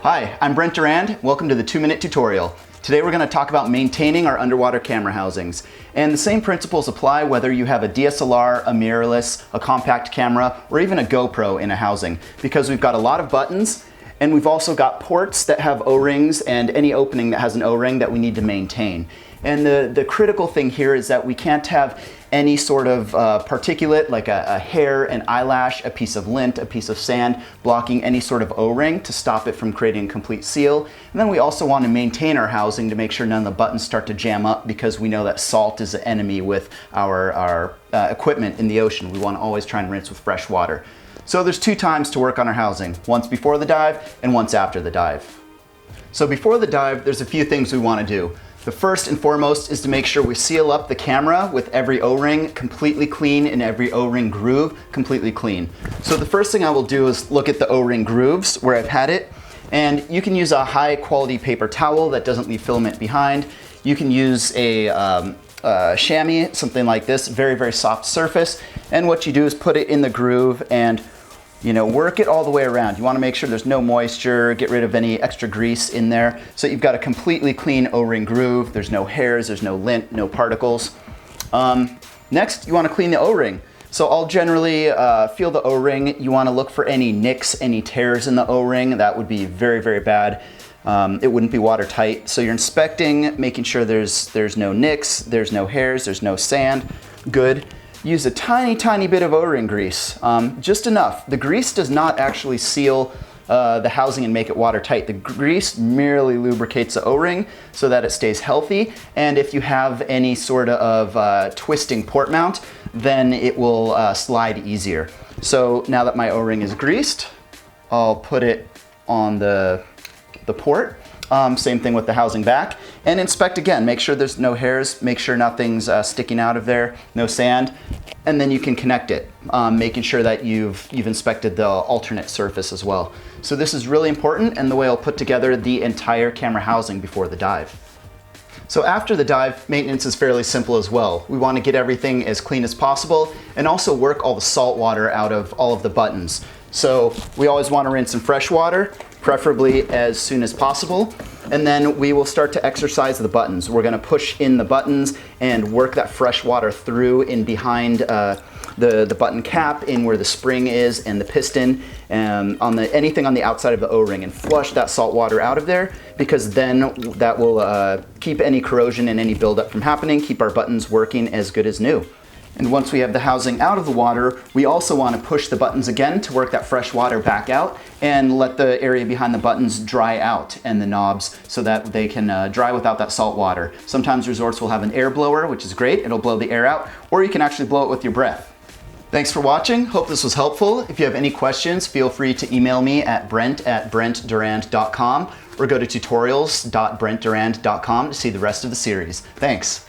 Hi, I'm Brent Durand. Welcome to the 2-minute tutorial. Today we're going to talk about maintaining our underwater camera housings. And the same principles apply whether you have a DSLR, a mirrorless, a compact camera, or even a GoPro in a housing, because we've got a lot of buttons and we've also got ports that have O-rings and any opening that has an O-ring that we need to maintain. And the critical thing here is that we can't have any sort of particulate like a hair, an eyelash, a piece of lint, a piece of sand blocking any sort of O-ring to stop it from creating a complete seal. And then we also want to maintain our housing to make sure none of the buttons start to jam up, because we know that salt is an enemy with our equipment in the ocean. We want to always try and rinse with fresh water. So there's 2 times to work on our housing, once before the dive and once after the dive. So before the dive, there's a few things we want to do. The first and foremost is to make sure we seal up the camera with every O-ring completely clean and every O-ring groove completely clean. So the first thing I will do is look at the O-ring grooves where I've had it, and you can use a high quality paper towel that doesn't leave filament behind. You can use a chamois, something like this, very, very soft surface, and what you do is put it in the groove and work it all the way around. You want to make sure there's no moisture, get rid of any extra grease in there, so you've got a completely clean O-ring groove. There's no hairs, there's no lint, no particles. Next, you want to clean the O-ring. So I'll generally feel the O-ring. You want to look for any nicks, any tears in the O-ring. That would be very, very bad. It wouldn't be watertight. So you're inspecting, making sure there's no nicks, there's no hairs, there's no sand. Good. Use a tiny, tiny bit of O-ring grease, just enough. The grease does not actually seal the housing and make it watertight. The grease merely lubricates the O-ring so that it stays healthy, and if you have any sort of twisting port mount, then it will slide easier. So now that my O-ring is greased, I'll put it on the port. Same thing with the housing back, and inspect again. Make sure there's no hairs, make sure nothing's sticking out of there, no sand, and then you can connect it, making sure that you've inspected the alternate surface as well. So this is really important, and the way I'll put together the entire camera housing before the dive. So after the dive, maintenance is fairly simple as well. We want to get everything as clean as possible and also work all the salt water out of all of the buttons. So we always want to rinse in fresh water, preferably as soon as possible, and then we will start to exercise the buttons. We're going to push in the buttons and work that fresh water through in behind the button cap, in where the spring is and the piston, and on anything on the outside of the O-ring, and flush that salt water out of there, because then that will keep any corrosion and any buildup from happening, keep our buttons working as good as new. And once we have the housing out of the water, we also want to push the buttons again to work that fresh water back out and let the area behind the buttons dry out, and the knobs, so that they can dry without that salt water. Sometimes resorts will have an air blower, which is great. It'll blow the air out, or you can actually blow it with your breath. Thanks for watching. Hope this was helpful. If you have any questions, feel free to email me at brent@brentdurand.com or go to tutorials.brentdurand.com to see the rest of the series. Thanks.